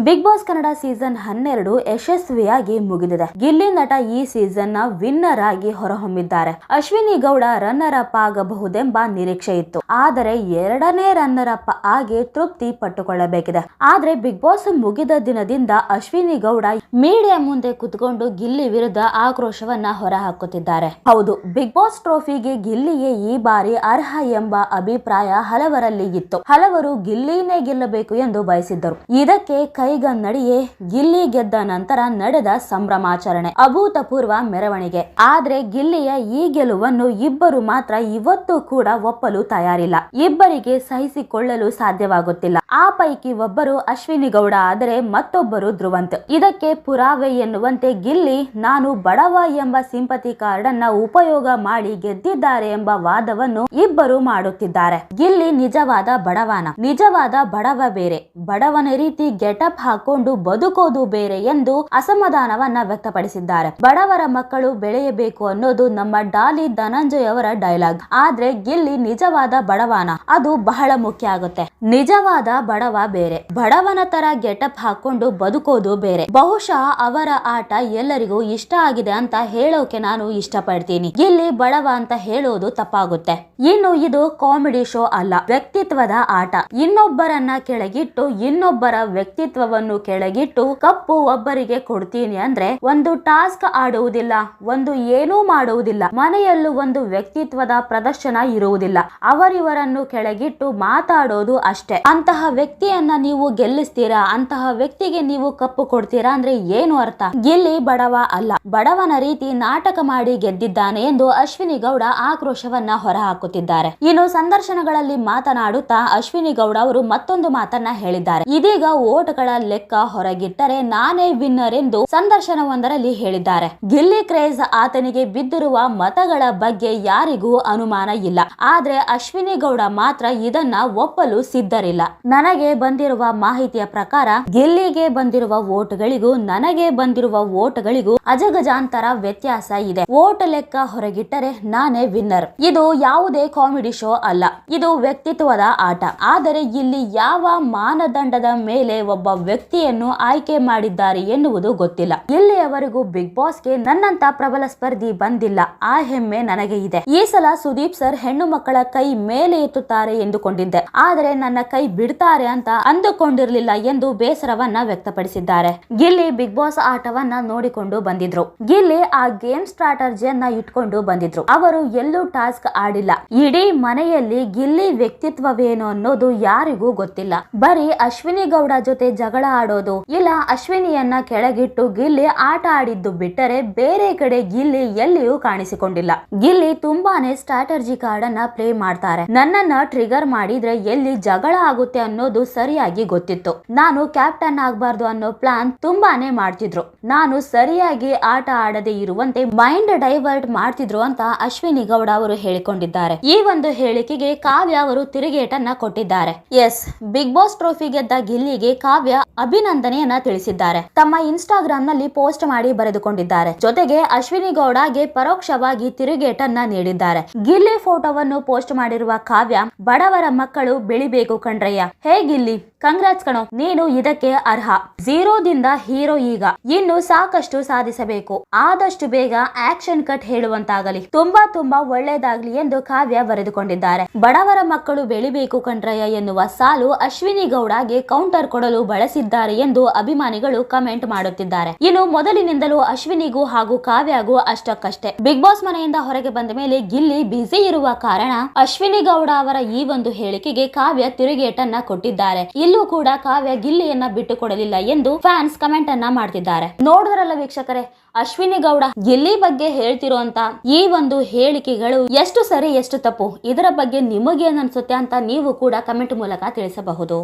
Big boss Kannada season 12 ಯಶಸ್ವಿಯಾಗಿ ಮುಗಿದಿದೆ. ಗಿಲ್ಲಿ ನಟ ಈ ಸೀಸನ್ ನ ವಿನ್ನರ್ ಆಗಿ ಹೊರಹೊಮ್ಮಿದ್ದಾರೆ. ಅಶ್ವಿನಿ ಗೌಡ ರನ್ನರ್ ಅಪ್ ಆಗಬಹುದೆಂಬ ನಿರೀಕ್ಷೆ ಇತ್ತು, ಆದರೆ ಎರಡನೇ ರನ್ನರ್ ಅಪ್ ಆಗಿ ತೃಪ್ತಿ ಪಟ್ಟುಕೊಳ್ಳಬೇಕಿದೆ. ಆದ್ರೆ ಬಿಗ್ ಬಾಸ್ ಮುಗಿದ ದಿನದಿಂದ ಅಶ್ವಿನಿ ಗೌಡ ಮೀಡಿಯಾ ಮುಂದೆ ಕುತ್ಕೊಂಡು ಗಿಲ್ಲಿ ವಿರುದ್ಧ ಆಕ್ರೋಶವನ್ನ ಹೊರಹಾಕುತ್ತಿದ್ದಾರೆ. ಹೌದು, ಬಿಗ್ ಬಾಸ್ ಟ್ರೋಫಿಗೆ ಗಿಲ್ಲಿಯೇ ಈ ಬಾರಿ ಅರ್ಹ ಎಂಬ ಅಭಿಪ್ರಾಯ ಹಲವರಲ್ಲಿ ಇತ್ತು. ಹಲವರು ಗಿಲ್ಲಿನೇ ಗೆಲ್ಲಬೇಕು ಎಂದು ಬಯಸಿದ್ದರು. ಇದಕ್ಕೆ ಕೈಗನ್ನಡಿಯೇ ಗಿಲ್ಲಿ ಗೆದ್ದ ನಂತರ ನಡೆದ ಸಂಭ್ರಮಾಚರಣೆ, ಅಭೂತಪೂರ್ವ ಮೆರವಣಿಗೆ. ಆದ್ರೆ ಗಿಲ್ಲಿಯ ಈ ಗೆಲುವನ್ನು ಇಬ್ಬರು ಮಾತ್ರ ಇವತ್ತು ಕೂಡ ಒಪ್ಪಲು ತಯಾರಿಲ್ಲ. ಇಬ್ಬರಿಗೆ ಸಹಿಸಿಕೊಳ್ಳಲು ಸಾಧ್ಯವಾಗುತ್ತಿಲ್ಲ. ಆ ಪೈಕಿ ಒಬ್ಬರು ಅಶ್ವಿನಿ ಗೌಡ ಆದರೆ ಮತ್ತೊಬ್ಬರು ಧ್ರುವಂತ್. ಇದಕ್ಕೆ ಪುರಾವೆ ಎನ್ನುವಂತೆ ಗಿಲ್ಲಿ ನಾನು ಬಡವ ಎಂಬ ಸಿಂಪತಿ ಕಾರ್ಡ್ ಅನ್ನ ಉಪಯೋಗ ಮಾಡಿ ಗೆದ್ದಿದ್ದಾರೆ ಎಂಬ ವಾದವನ್ನು ಇಬ್ಬರು ಮಾಡುತ್ತಿದ್ದಾರೆ. ಗಿಲ್ಲಿ ನಿಜವಾದ ಬಡವನ, ನಿಜವಾದ ಬಡವ ಬೇರೆ, ಬಡವನ ರೀತಿ ಗೆಟಪ್ ಹಾಕೊಂಡು ಬದುಕೋದು ಬೇರೆ ಎಂದು ಅಸಮಾಧಾನವನ್ನ ವ್ಯಕ್ತಪಡಿಸಿದ್ದಾರೆ. ಬಡವರ ಮಕ್ಕಳು ಬೆಳೆಯಬೇಕು ಅನ್ನೋದು ನಮ್ಮ ಡಾಲಿ ಧನಂಜಯ್ ಅವರ ಡೈಲಾಗ್. ಆದ್ರೆ ಗಿಲ್ಲಿ ನಿಜವಾದ ಬಡವನ, ಅದು ಬಹಳ ಮುಖ್ಯ ಆಗುತ್ತೆ. ನಿಜವಾದ ಬಡವ ಬೇರೆ, ಬಡವನ ತರ ಗೆಟಪ್ ಹಾಕೊಂಡು ಬದುಕೋದು ಬೇರೆ. ಬಹುಶಃ ಅವರ ಆಟ ಎಲ್ಲರಿಗೂ ಇಷ್ಟ ಆಗಿದೆ ಅಂತ ಹೇಳೋಕೆ ನಾನು ಇಷ್ಟಪಡ್ತೀನಿ. ಗಿಲ್ಲಿ ಬಡವ ಅಂತ ಹೇಳೋದು ತಪ್ಪಾಗುತ್ತೆ. ಇನ್ನು ಇದು ಕಾಮಿಡಿ ಶೋ ಅಲ್ಲ, ವ್ಯಕ್ತಿತ್ವದ ಆಟ. ಇನ್ನೊಬ್ಬರನ್ನ ಕೆಳಗಿಟ್ಟು ಇನ್ನೊಬ್ಬರ ವ್ಯಕ್ತಿತ್ವವನ್ನು ಕೆಳಗಿಟ್ಟು ಕಪ್ಪು ಒಬ್ಬರಿಗೆ ಕೊಡ್ತೀನಿ ಅಂದ್ರೆ ಒಂದು ಟಾಸ್ಕ್ ಆಡುವುದಿಲ್ಲ, ಒಂದು ಏನೂ ಮಾಡುವುದಿಲ್ಲ, ಮನೆಯಲ್ಲೂ ಒಂದು ವ್ಯಕ್ತಿತ್ವದ ಪ್ರದರ್ಶನ ಇರುವುದಿಲ್ಲ. ಅವರಿವರನ್ನು ಕೆಳಗಿಟ್ಟು ಮಾತಾಡೋದು ಅಷ್ಟೇ. ಅಂತಹ ವ್ಯಕ್ತಿಯನ್ನ ನೀವು ಗೆಲ್ಲಿಸ್ತೀರಾ, ಅಂತಹ ವ್ಯಕ್ತಿಗೆ ನೀವು ಕಪ್ಪು ಕೊಡ್ತೀರಾ ಅಂದ್ರೆ ಏನು ಅರ್ಥ? ಗಿಲ್ಲಿ ಬಡವ ಅಲ್ಲ, ಬಡವನ ರೀತಿ ನಾಟಕ ಮಾಡಿ ಗೆದ್ದಿದ್ದಾನೆ ಎಂದು ಅಶ್ವಿನಿ ಗೌಡ ಆಕ್ರೋಶವನ್ನ ಹೊರಹಾಕುತ್ತಿದ್ದಾರೆ. ಇನ್ನು ಸಂದರ್ಶನಗಳಲ್ಲಿ ಮಾತನಾಡುತ್ತಾ ಅಶ್ವಿನಿ ಗೌಡ ಅವರು ಮತ್ತೊಂದು ಮಾತನ್ನ ಹೇಳಿದ್ದಾರೆ. ಇದೀಗ ಓಟ್ಗಳ ಲೆಕ್ಕ ಹೊರಗಿಟ್ಟರೆ ನಾನೇ ವಿನ್ನರ್ ಎಂದು ಸಂದರ್ಶನವೊಂದರಲ್ಲಿ ಹೇಳಿದ್ದಾರೆ. ಗಿಲ್ಲಿ ಕ್ರೇಜ್ ಆತನಿಗೆ ಬಿದ್ದಿರುವ ಮತಗಳ ಬಗ್ಗೆ ಯಾರಿಗೂ ಅನುಮಾನ ಇಲ್ಲ. ಆದ್ರೆ ಅಶ್ವಿನಿ ಗೌಡ ಮಾತ್ರ ಇದನ್ನ ಒಪ್ಪಲು ಸಿದ್ಧರಿಲ್ಲ. ನನಗೆ ಬಂದಿರುವ ಮಾಹಿತಿಯ ಪ್ರಕಾರ ಗಿಲ್ಲಿಗೆ ಬಂದಿರುವ ವೋಟ್ಗಳಿಗೂ ನನಗೆ ಬಂದಿರುವ ವೋಟ್ಗಳಿಗೂ ಅಜಗಜಾಂತರ ವ್ಯತ್ಯಾಸ ಇದೆ. ವೋಟ್ ಲೆಕ್ಕ ಹೊರಗಿಟ್ಟರೆ ನಾನೇ ವಿನ್ನರ್. ಇದು ಯಾವುದೇ ಕಾಮಿಡಿ ಶೋ ಅಲ್ಲ, ಇದು ವ್ಯಕ್ತಿತ್ವದ ಆಟ. ಆದರೆ ಇಲ್ಲಿ ಯಾವ ಮಾನದಂಡದ ಮೇಲೆ ಒಬ್ಬ ವ್ಯಕ್ತಿಯನ್ನು ಆಯ್ಕೆ ಮಾಡಿದ್ದಾರೆ ಎನ್ನುವುದು ಗೊತ್ತಿಲ್ಲ. ಇಲ್ಲಿಯವರೆಗೂ ಬಿಗ್ ಬಾಸ್ಗೆ ನನ್ನಂತ ಪ್ರಬಲ ಸ್ಪರ್ಧಿ ಬಂದಿಲ್ಲ. ಆ ಹೆಮ್ಮೆ ನನಗೆ ಇದೆ. ಈ ಸಲ ಸುದೀಪ್ ಸರ್ ಹೆಣ್ಣು ಮಕ್ಕಳ ಕೈ ಮೇಲೆ ಎತ್ತುತ್ತಾರೆ ಎಂದುಕೊಂಡಿದ್ದೆ, ಆದರೆ ನನ್ನ ಕೈ ಬಿಡ್ತಾರೆ ಅಂತ ಅಂದುಕೊಂಡಿರಲಿಲ್ಲ ಎಂದು ಬೇಸರವನ್ನ ವ್ಯಕ್ತಪಡಿಸಿದ್ದಾರೆ. ಗಿಲ್ಲಿ ಬಿಗ್ ಬಾಸ್ ಆಟವನ್ನ ನೋಡಿಕೊಂಡು ಬಂದಿದ್ರು. ಗಿಲ್ಲಿ ಆ ಗೇಮ್ ಸ್ಟ್ರಾಟಜಿಯನ್ನ ಇಟ್ಕೊಂಡು ಬಂದಿದ್ರು. ಅವರು ಎಲ್ಲೂ ಟಾಸ್ಕ್ ಆಡಿಲ್ಲ. ಇಡೀ ಮನೆಯಲ್ಲಿ ಗಿಲ್ಲಿ ವ್ಯಕ್ತಿತ್ವವೇನು ಅನ್ನೋದು ಯಾರಿಗೂ ಗೊತ್ತಿಲ್ಲ. ಬರೀ ಅಶ್ವಿನಿ ಗೌಡ ಜೊತೆ ಜಗಳ ಆಡೋದು, ಇಲ್ಲ ಅಶ್ವಿನಿಯನ್ನ ಕೆಳಗಿಟ್ಟು ಗಿಲ್ಲಿ ಆಟ ಆಡಿದ್ದು ಬಿಟ್ಟರೆ ಬೇರೆ ಕಡೆ ಗಿಲ್ಲಿ ಎಲ್ಲಿಯೂ ಕಾಣಿಸಿಕೊಂಡಿಲ್ಲ. ಗಿಲ್ಲಿ ತುಂಬಾನೇ ಸ್ಟ್ರಾಟಜಿ ಕಾರ್ಡ್ ಅನ್ನ ಪ್ಲೇ ಮಾಡ್ತಾರೆ. ನನ್ನನ್ನ ಟ್ರಿಗರ್ ಮಾಡಿದ್ರೆ ಎಲ್ಲಿ ಜಗಳ ಆಗುತ್ತೆ ಅನ್ನೋದು ಸರಿಯಾಗಿ ಗೊತ್ತಿತ್ತು. ನಾನು ಕ್ಯಾಪ್ಟನ್ ಆಗ್ಬಾರ್ದು ಅನ್ನೋ ಪ್ಲಾನ್ ತುಂಬಾನೇ ಮಾಡ್ತಿದ್ರು. ನಾನು ಸರಿಯಾಗಿ ಆಟ ಆಡದೆ ಇರುವಂತೆ ಮೈಂಡ್ ಡೈವರ್ಟ್ ಮಾಡ್ತಿದ್ರು ಅಂತ ಅಶ್ವಿನಿ ಗೌಡ ಅವರು ಹೇಳಿಕೊಂಡಿದ್ದಾರೆ. ಈ ಒಂದು ಹೇಳಿಕೆಗೆ ಕಾವ್ಯ ಅವರು ತಿರುಗೇಟನ್ನ ಕೊಟ್ಟಿದ್ದಾರೆ. ಎಸ್, ಬಿಗ್ ಬಾಸ್ ಟ್ರೋಫಿ ಗೆದ್ದ ಗಿಲ್ಲಿಗೆ ಕಾವ್ಯ ಅಭಿನಂದನೆಯನ್ನ ತಿಳಿಸಿದ್ದಾರೆ. ತಮ್ಮ ಇನ್ಸ್ಟಾಗ್ರಾಮ್ ನಲ್ಲಿ ಪೋಸ್ಟ್ ಮಾಡಿ ಬರೆದುಕೊಂಡಿದ್ದಾರೆ. ಜೊತೆಗೆ ಅಶ್ವಿನಿ ಗೌಡಗೆ ಪರೋಕ್ಷವಾಗಿ ತಿರುಗೇಟನ್ನ ನೀಡಿದ್ದಾರೆ. ಗಿಲ್ಲಿ ಫೋಟೋವನ್ನು ಪೋಸ್ಟ್ ಮಾಡಿರುವ ಕಾವ್ಯ, ಬಡವರ ಮಕ್ಕಳು ಬೆಳಿಬೇಕು ಕಣ್ರಯ್ಯ, ಹೇ ಗಿಲ್ಲಿ ಕಂಗ್ರಾಟ್ಸ್ ಕಣೋ, ನೀನು ಇದಕ್ಕೆ ಅರ್ಹ. ಝೀರೋದಿಂದ ಹೀರೋ ಈಗ ಇನ್ನು ಸಾಕಷ್ಟು ಸಾಧಿಸಬೇಕು. ಆದಷ್ಟು ಬೇಗ ಆಕ್ಷನ್ ಕಟ್ ಹೇಳುವಂತಾಗಲಿ. ತುಂಬಾ ಒಳ್ಳೇದಾಗ್ಲಿ ಎಂದು ಕಾವ್ಯ ಬರೆದುಕೊಂಡಿದ್ದಾರೆ. ಬಡವರ ಮಕ್ಕಳು ಬೆಳಿಬೇಕು ಕಣ್ರಯ್ಯ ಎನ್ನುವ ಸಾಲು ಅಶ್ವಿನಿ ಗೌಡಗೆ ಕೌಂಟರ್ ಕೊಡಲು ಬಳಸಿದ್ದಾರೆ ಎಂದು ಅಭಿಮಾನಿಗಳು ಕಮೆಂಟ್ ಮಾಡುತ್ತಿದ್ದಾರೆ. ಇನ್ನು ಮೊದಲಿನಿಂದಲೂ ಅಶ್ವಿನಿಗೂ ಹಾಗೂ ಕಾವ್ಯಗೂ ಅಷ್ಟಕ್ಕಷ್ಟೇ. ಬಿಗ್ ಬಾಸ್ ಮನೆಯಿಂದ ಹೊರಗೆ ಬಂದ ಮೇಲೆ ಗಿಲ್ಲಿ ಬ್ಯುಸಿ ಇರುವ ಕಾರಣ ಅಶ್ವಿನಿ ಗೌಡ ಅವರ ಈ ಒಂದು ಹೇಳಿಕೆಗೆ ಕಾವ್ಯ ತಿರುಗೇಟನ್ನ ಕೊಟ್ಟಿದ್ದಾರೆ. ಇಲ್ಲೂ ಕೂಡ ಕಾವ್ಯ ಗಿಲ್ಲಿಯನ್ನ ಬಿಟ್ಟು ಕೊಡಲಿಲ್ಲ ಎಂದು ಫ್ಯಾನ್ಸ್ ಕಮೆಂಟ್ ಅನ್ನ ಮಾಡ್ತಿದ್ದಾರೆ. ನೋಡಿದ್ರಲ್ಲ ವೀಕ್ಷಕರೇ, ಅಶ್ವಿನಿ ಗೌಡ ಗಿಲ್ಲಿ ಬಗ್ಗೆ ಹೇಳ್ತಿರುವಂತ ಈ ಒಂದು ಹೇಳಿಕೆಗಳು ಎಷ್ಟು ಸರಿ ಎಷ್ಟು ತಪ್ಪು, ಇದರ ಬಗ್ಗೆ ನಿಮಗೇನ್ ಅನ್ಸುತ್ತೆ ಅಂತ ನೀವು ಕೂಡ ಕಮೆಂಟ್ ಮೂಲಕ ತಿಳಿಸಬಹುದು.